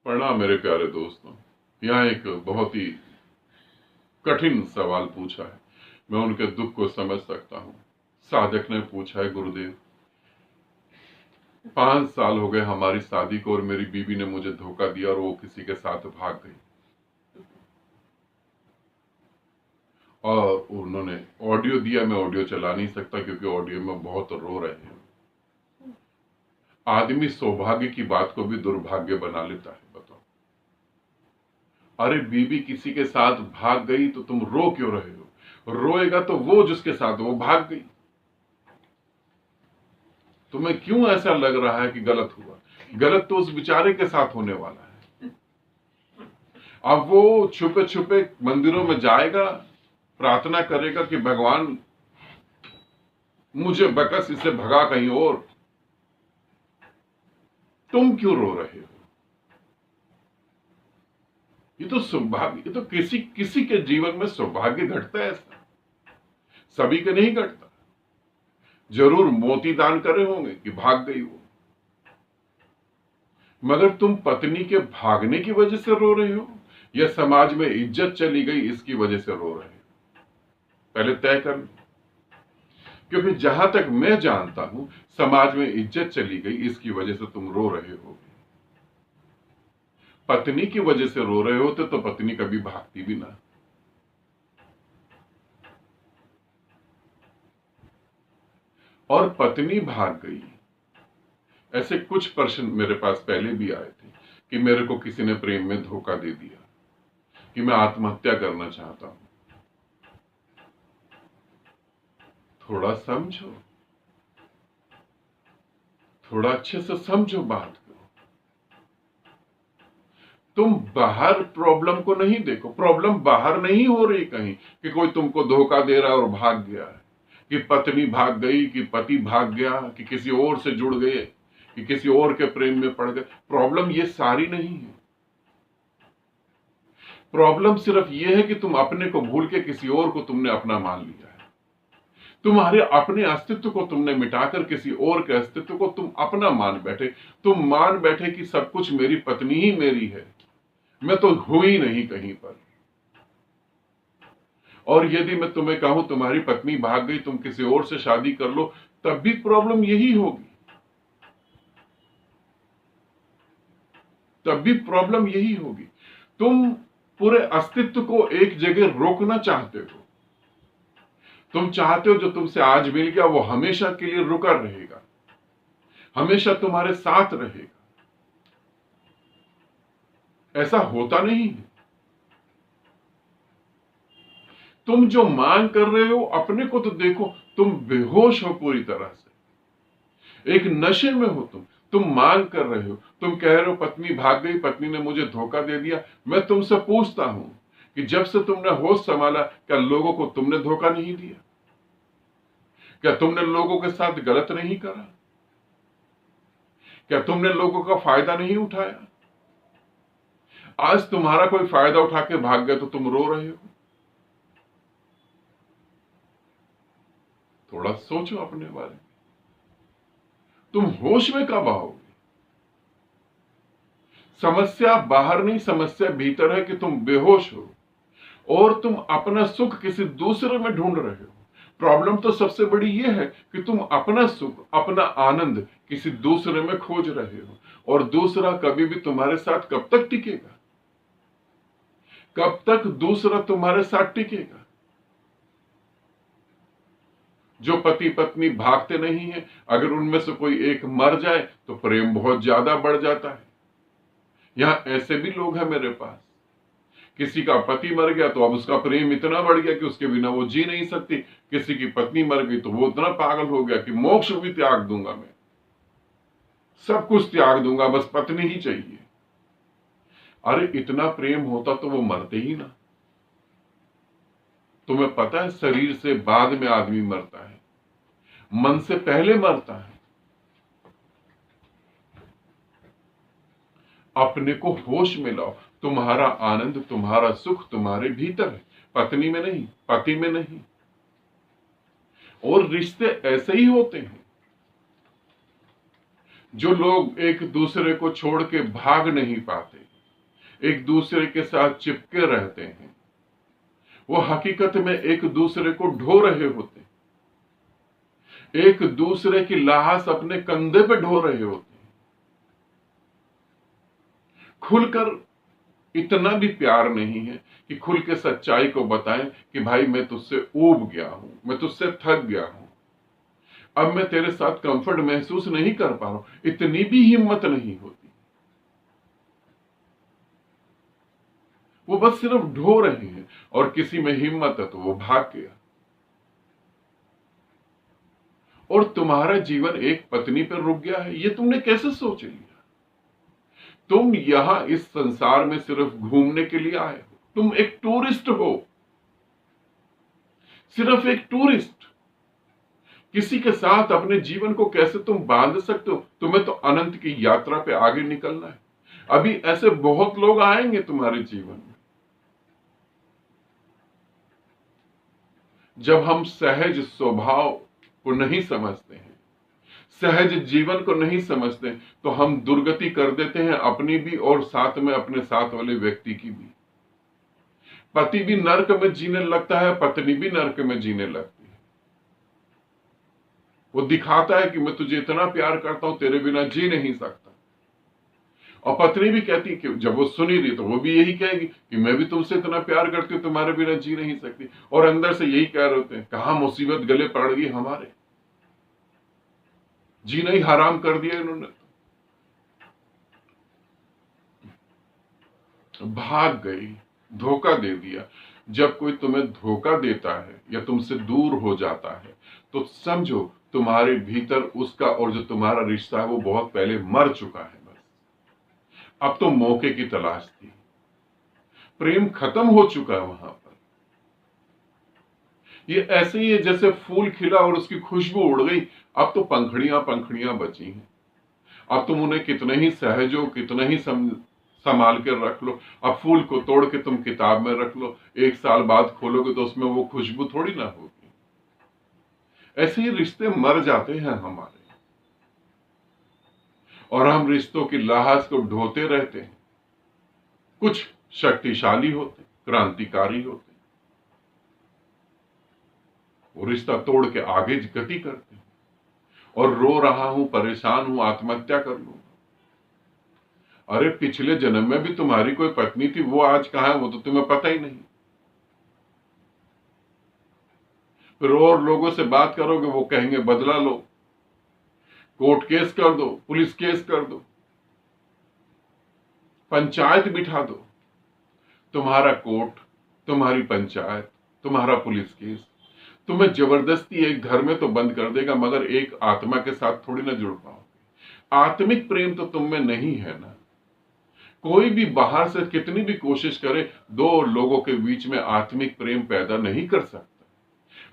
प्रणाम मेरे प्यारे दोस्तों। यहाँ एक बहुत ही कठिन सवाल पूछा है। मैं उनके दुख को समझ सकता हूँ। साधक ने पूछा है, गुरुदेव 5 साल हो गए हमारी शादी को और मेरी बीवी ने मुझे धोखा दिया और वो किसी के साथ भाग गई। और उन्होंने ऑडियो दिया, मैं ऑडियो चला नहीं सकता क्योंकि ऑडियो में बहुत रो रहे हैं। आदमी सौभाग्य की बात को भी दुर्भाग्य बना लेता है। बताओ, अरे बीवी किसी के साथ भाग गई तो तुम रो क्यों रहे हो? रोएगा तो वो जिसके साथ वो भाग गई। तुम्हें क्यों ऐसा लग रहा है कि गलत हुआ? गलत तो उस बेचारे के साथ होने वाला है। अब वो छुपे छुपे मंदिरों में जाएगा, प्रार्थना करेगा कि भगवान मुझे बकस इसे भगा कहीं और। तुम क्यों रो रहे हो? ये तो सौभाग्य, ये तो किसी किसी के जीवन में सौभाग्य घटता है, ऐसा सभी के नहीं घटता। जरूर मोती दान करे होंगे कि भाग गई वो, मगर तुम पत्नी के भागने की वजह से रो रहे हो या समाज में इज्जत चली गई इसकी वजह से रो रहे हो? पहले तय कर लो। क्योंकि जहां तक मैं जानता हूं, समाज में इज्जत चली गई इसकी वजह से तुम रो रहे हो। पत्नी की वजह से रो रहे होते तो पत्नी कभी भागती भी ना। और पत्नी भाग गई, ऐसे कुछ प्रश्न मेरे पास पहले भी आए थे कि मेरे को किसी ने प्रेम में धोखा दे दिया, कि मैं आत्महत्या करना चाहता हूं। थोड़ा समझो, थोड़ा अच्छे से समझो बात को। तुम बाहर प्रॉब्लम को नहीं देखो। प्रॉब्लम बाहर नहीं हो रही कहीं कि कोई तुमको धोखा दे रहा है और भाग गया है, कि पत्नी भाग गई, कि पति भाग गया, कि किसी और से जुड़ गए, कि किसी और के प्रेम में पड़ गए। प्रॉब्लम ये सारी नहीं है। प्रॉब्लम सिर्फ ये है कि तुम अपने को भूल के किसी और को तुमने अपना मान लिया है। तुम्हारे अपने अस्तित्व को तुमने मिटाकर किसी और के अस्तित्व को तुम अपना मान बैठे। तुम मान बैठे कि सब कुछ मेरी पत्नी ही मेरी है, मैं तो हूं ही नहीं कहीं पर। और यदि मैं तुम्हें कहूं तुम्हारी पत्नी भाग गई, तुम किसी और से शादी कर लो, तब भी प्रॉब्लम यही होगी। तब भी प्रॉब्लम यही होगी। तुम पूरे अस्तित्व को एक जगह रोकना चाहते हो। तुम चाहते हो जो तुमसे आज मिल गया वो हमेशा के लिए रुका रहेगा, हमेशा तुम्हारे साथ रहेगा। ऐसा होता नहीं है। तुम जो मांग कर रहे हो, अपने को तो देखो, तुम बेहोश हो पूरी तरह से, एक नशे में हो। तुम मांग कर रहे हो, तुम कह रहे हो पत्नी भाग गई, पत्नी ने मुझे धोखा दे दिया। मैं तुमसे पूछता हूं कि जब से तुमने होश संभाला, क्या लोगों को तुमने धोखा नहीं दिया? क्या तुमने लोगों के साथ गलत नहीं करा? क्या तुमने लोगों का फायदा नहीं उठाया? आज तुम्हारा कोई फायदा उठा के भाग गया तो तुम रो रहे हो। थोड़ा सोचो अपने बारे में। तुम होश में कब आओगे? समस्या बाहर नहीं, समस्या भीतर है कि तुम बेहोश हो और तुम अपना सुख किसी दूसरे में ढूंढ रहे हो। प्रॉब्लम तो सबसे बड़ी यह है कि तुम अपना सुख, अपना आनंद किसी दूसरे में खोज रहे हो। और दूसरा कभी भी तुम्हारे साथ कब तक टिकेगा? कब तक दूसरा तुम्हारे साथ टिकेगा? जो पति पत्नी भागते नहीं है, अगर उनमें से कोई एक मर जाए तो प्रेम बहुत ज्यादा बढ़ जाता है। यहां ऐसे भी लोग हैं मेरे पास, किसी का पति मर गया तो अब उसका प्रेम इतना बढ़ गया कि उसके बिना वो जी नहीं सकती। किसी की पत्नी मर गई तो वो इतना पागल हो गया कि मोक्ष भी त्याग दूंगा, मैं सब कुछ त्याग दूंगा, बस पत्नी ही चाहिए। अरे इतना प्रेम होता तो वो मरते ही ना। तुम्हें पता है, शरीर से बाद में आदमी मरता है, मन से पहले मरता है। अपने को होश में लाओ। तुम्हारा आनंद, तुम्हारा सुख तुम्हारे भीतर है, पत्नी में नहीं, पति में नहीं। और रिश्ते ऐसे ही होते हैं। जो लोग एक दूसरे को छोड़ के भाग नहीं पाते, एक दूसरे के साथ चिपके रहते हैं, वो हकीकत में एक दूसरे को ढो रहे होते हैं, एक दूसरे की लाश अपने कंधे पे ढो रहे होते हैं। खुलकर इतना भी प्यार नहीं है कि खुल के सच्चाई को बताएं कि भाई मैं तुझसे ऊब गया हूं, मैं तुझसे थक गया हूं, अब मैं तेरे साथ कंफर्ट महसूस नहीं कर पा रहा हूं। इतनी भी हिम्मत नहीं होती। वो बस सिर्फ ढो रहे हैं, और किसी में हिम्मत है तो वो भाग गया। और तुम्हारा जीवन एक पत्नी पर रुक गया है, ये तुमने कैसे सोच लिया? तुम यहां इस संसार में सिर्फ घूमने के लिए आए हो, तुम एक टूरिस्ट हो, सिर्फ एक टूरिस्ट। किसी के साथ अपने जीवन को कैसे तुम बांध सकते हो? तुम्हें तो अनंत की यात्रा पे आगे निकलना है। अभी ऐसे बहुत लोग आएंगे तुम्हारे जीवन में। जब हम सहज स्वभाव को नहीं समझते हैं, सहज जीवन को नहीं समझते, तो हम दुर्गति कर देते हैं अपनी भी और साथ में अपने साथ वाले व्यक्ति की भी। पति भी नर्क में जीने लगता है, पत्नी भी नर्क में जीने लगती है। वो दिखाता है कि मैं तुझे इतना प्यार करता हूं, तेरे बिना जी नहीं सकता। और पत्नी भी कहती है कि जब वो सुनी रही तो वो भी यही कहेगी कि मैं भी तुमसे इतना प्यार करती हूं, तुम्हारे बिना जी नहीं सकती। और अंदर से यही कह रहे होते हैं, कहां मुसीबत गले पड़ गई हमारे, जीना ही हराम कर दिया इन्होंने। भाग गई, धोखा दे दिया। जब कोई तुम्हें धोखा देता है या तुमसे दूर हो जाता है, तो समझो तुम्हारे भीतर उसका और जो तुम्हारा रिश्ता है वो बहुत पहले मर चुका है। बस अब तो मौके की तलाश थी, प्रेम खत्म हो चुका है वहां पर। ये ऐसे ही है जैसे फूल खिला और उसकी खुशबू उड़ गई, अब तो पंखड़ियां पंखड़ियां बची हैं। अब तुम उन्हें कितने ही सहजो, कितने ही संभाल कर रख लो। अब फूल को तोड़ के तुम किताब में रख लो, 1 साल बाद खोलोगे तो उसमें वो खुशबू थोड़ी ना होगी। ऐसे ही रिश्ते मर जाते हैं हमारे, और हम रिश्तों की लाश को ढोते रहते हैं। कुछ शक्तिशाली होते, क्रांतिकारी होते, वो रिश्ता तोड़ के आगे गति करते हैं। और रो रहा हूं, परेशान हूं, आत्महत्या कर लूंगा। अरे पिछले जन्म में भी तुम्हारी कोई पत्नी थी, वो आज कहां है वो तो तुम्हें पता ही नहीं। फिर और लोगों से बात करोगे, वो कहेंगे बदला लो, कोर्ट केस कर दो, पुलिस केस कर दो, पंचायत बिठा दो। तुम्हारा कोर्ट, तुम्हारी पंचायत, तुम्हारा पुलिस केस तुम्हें जबरदस्ती एक घर में तो बंद कर देगा, मगर एक आत्मा के साथ थोड़ी ना जुड़ पाओगे। आत्मिक प्रेम तो तुम में नहीं है ना। कोई भी बाहर से कितनी भी कोशिश करे, दो लोगों के बीच में आत्मिक प्रेम पैदा नहीं कर सकता।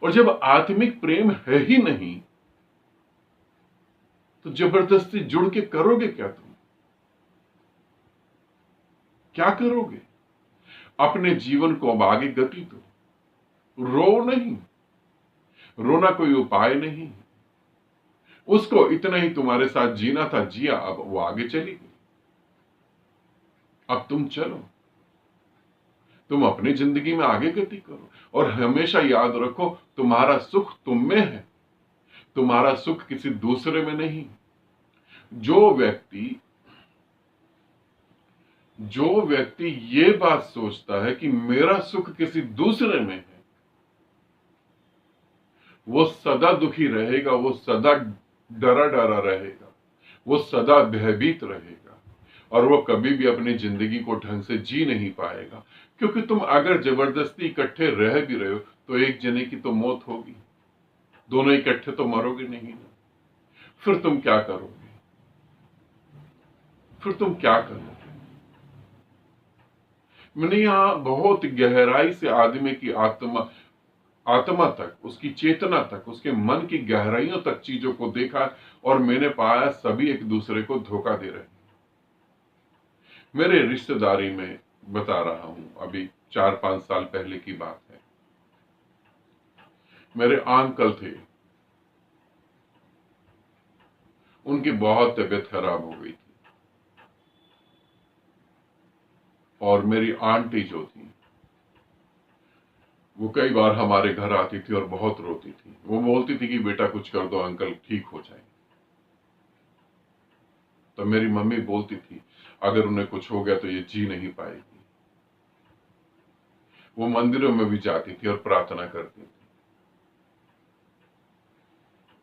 और जब आत्मिक प्रेम है ही नहीं, तो जबरदस्ती जुड़ के करोगे क्या? तुम क्या करोगे? अपने जीवन को अब आगे गति दो। रो नहीं, रोना कोई उपाय नहीं। उसको इतना ही तुम्हारे साथ जीना था, जिया, अब वो आगे चली गई। अब तुम चलो, तुम अपनी जिंदगी में आगे गति करो। और हमेशा याद रखो, तुम्हारा सुख तुम में है, तुम्हारा सुख किसी दूसरे में नहीं। जो व्यक्ति ये बात सोचता है कि मेरा सुख किसी दूसरे में है, वो सदा दुखी रहेगा, वो सदा डरा डरा रहेगा, वो सदा भयभीत रहेगा, और वो कभी भी अपनी जिंदगी को ढंग से जी नहीं पाएगा। क्योंकि तुम अगर जबरदस्ती इकट्ठे रह भी रहे हो, तो एक जने की तो मौत होगी, दोनों इकट्ठे तो मरोगे नहीं ना। फिर तुम क्या करोगे? मैंने यहां बहुत गहराई से आदमी की आत्मा तक, उसकी चेतना तक, उसके मन की गहराइयों तक चीजों को देखा, और मैंने पाया सभी एक दूसरे को धोखा दे रहे हैं। मेरे रिश्तेदारी में बता रहा हूं, अभी 4-5 साल पहले की बात है। मेरे अंकल थे, उनकी बहुत तबीयत खराब हो गई थी। और मेरी आंटी जो थी वो कई बार हमारे घर आती थी और बहुत रोती थी। वो बोलती थी कि बेटा कुछ कर दो, अंकल ठीक हो जाए। तो मेरी मम्मी बोलती थी अगर उन्हें कुछ हो गया तो ये जी नहीं पाएगी। वो मंदिरों में भी जाती थी और प्रार्थना करती थी।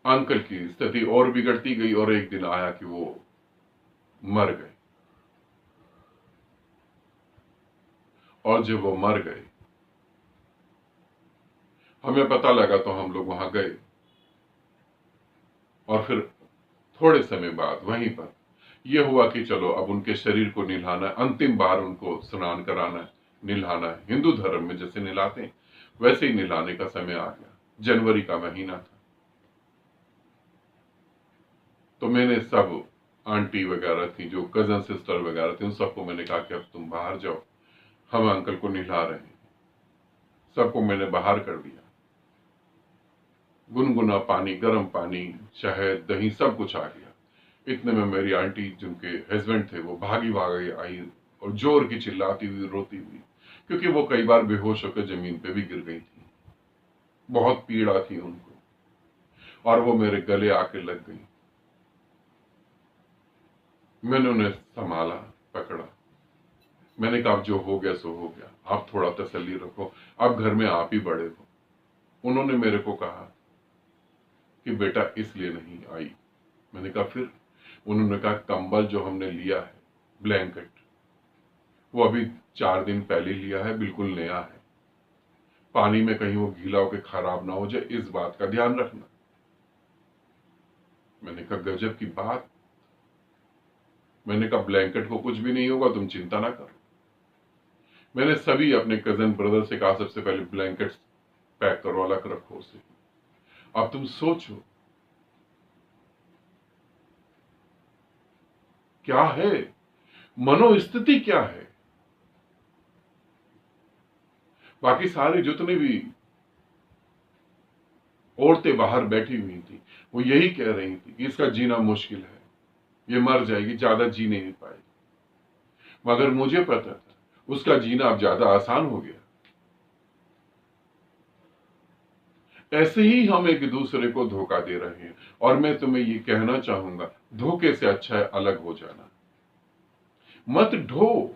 अंकल की स्थिति और बिगड़ती गई और एक दिन आया कि वो मर गए। और जब वो मर गए, हमें पता लगा तो हम लोग वहां गए और फिर थोड़े समय बाद वहीं पर यह हुआ कि चलो अब उनके शरीर को निल्हाना, अंतिम बार उनको स्नान कराना, निल्हाना है। हिंदू धर्म में जैसे निलाते हैं वैसे ही निलाने का समय आ गया। जनवरी का महीना था। तो मैंने सब आंटी वगैरह थी, जो कजन सिस्टर वगैरह थी, उन सबको मैंने कहा कि अब तुम बाहर जाओ, हम अंकल को निला रहे हैं। सबको मैंने बाहर कर दिया। गुनगुना पानी, गर्म पानी, शहद, दही सब कुछ आ गया। इतने में मेरी आंटी जिनके हस्बैंड थे वो भागी आई और जोर की चिल्लाती हुई, रोती हुई, क्योंकि वो कई बार बेहोश होकर जमीन पे भी गिर गई थी। बहुत पीड़ा थी उनको और वो मेरे गले आके लग गई। मैंने उन्हें संभाला, पकड़ा। मैंने कहा अब जो हो गया सो हो गया, आप थोड़ा तसल्ली रखो, अब घर में आप ही बड़े हो। उन्होंने मेरे को कहा कि बेटा इसलिए नहीं आई। मैंने कहा फिर? उन्होंने कहा कंबल जो हमने लिया है, ब्लैंकेट, वो अभी 4 दिन पहले लिया है, बिल्कुल नया है। पानी में कहीं वो गीला होकर खराब ना हो जाए, इस बात का ध्यान रखना। मैंने कहा गजब की बात। मैंने कहा ब्लैंकेट को कुछ भी नहीं होगा, तुम चिंता ना करो। मैंने सभी अपने कजन ब्रदर से कहा सबसे पहले ब्लैंकेट पैक करो, अलग रखो उसे। अब तुम सोचो क्या है, मनोस्थिति क्या है। बाकी सारी जितनी भी औरतें बाहर बैठी हुई थी वो यही कह रही थी कि इसका जीना मुश्किल है, ये मर जाएगी, ज्यादा जी नहीं पाएगी। मगर मुझे पता था उसका जीना अब ज्यादा आसान हो गया। ऐसे ही हम एक दूसरे को धोखा दे रहे हैं और मैं तुम्हें ये कहना चाहूंगा, धोखे से अच्छा है अलग हो जाना। मत ढो।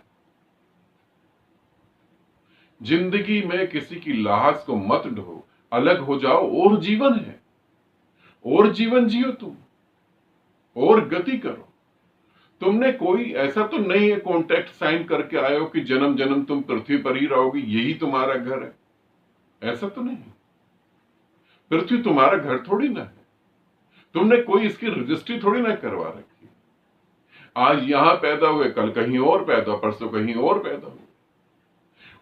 जिंदगी में किसी की लाश को मत ढो, अलग हो जाओ। और जीवन है, और जीवन जियो तुम, और गति करो। तुमने कोई ऐसा तो नहीं है कॉन्ट्रैक्ट साइन करके आए हो कि जन्म जन्म तुम पृथ्वी पर ही रहोगे, यही तुम्हारा घर है। ऐसा तो नहीं। पृथ्वी तुम्हारा घर थोड़ी ना है। तुमने कोई इसकी रजिस्ट्री थोड़ी ना करवा रखी। आज यहां पैदा हुए, कल कहीं और पैदा, परसों कहीं और पैदा हुए।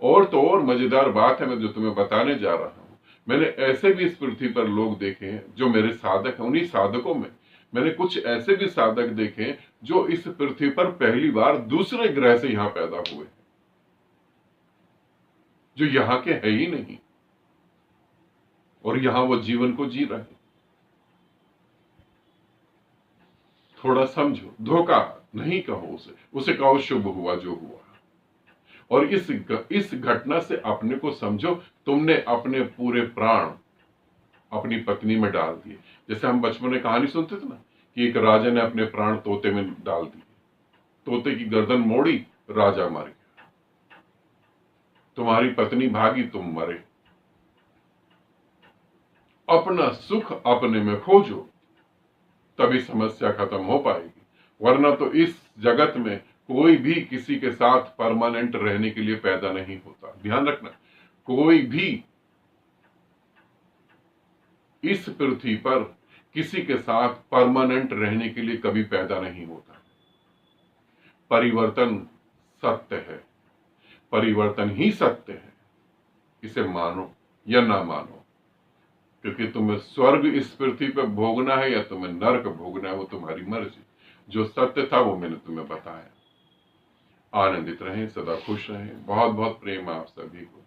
और तो और मजेदार बात है मैं जो तुम्हें बताने जा रहा हूं, मैंने ऐसे भी इस पृथ्वी पर लोग देखे हैं जो मेरे साधक हैं। उन्हीं साधकों में मैंने कुछ ऐसे भी साधक देखे हैं जो इस पृथ्वी पर पहली बार दूसरे ग्रह से यहां पैदा हुए, जो यहां के है ही नहीं और यहां वो जीवन को जी रहे हैं। थोड़ा समझो, धोखा नहीं कहो उसे, उसे कहो शुभ हुआ जो हुआ। और इस घटना से अपने को समझो, तुमने अपने पूरे प्राण अपनी पत्नी में डाल दिए। जैसे हम बचपन में कहानी सुनते थे ना कि एक राजा ने अपने प्राण तोते में डाल दिए, तोते की गर्दन मोड़ी, राजा मर गया। तुम्हारी पत्नी भागी, तुम मरे। अपना सुख अपने में खोजो, तभी समस्या खत्म हो पाएगी। वरना तो इस जगत में कोई भी किसी के साथ परमानेंट रहने के लिए पैदा नहीं होता। ध्यान रखना, कोई भी इस पृथ्वी पर किसी के साथ परमानेंट रहने के लिए कभी पैदा नहीं होता। परिवर्तन सत्य है, परिवर्तन ही सत्य है। इसे मानो या ना मानो, क्योंकि तुम्हें स्वर्ग इस पृथ्वी पर भोगना है या तुम्हें नरक भोगना है, वो तुम्हारी मर्जी। जो सत्य था वो मैंने तुम्हें बताया। आनंदित रहें, सदा खुश रहें। बहुत बहुत प्रेम आप सभी को।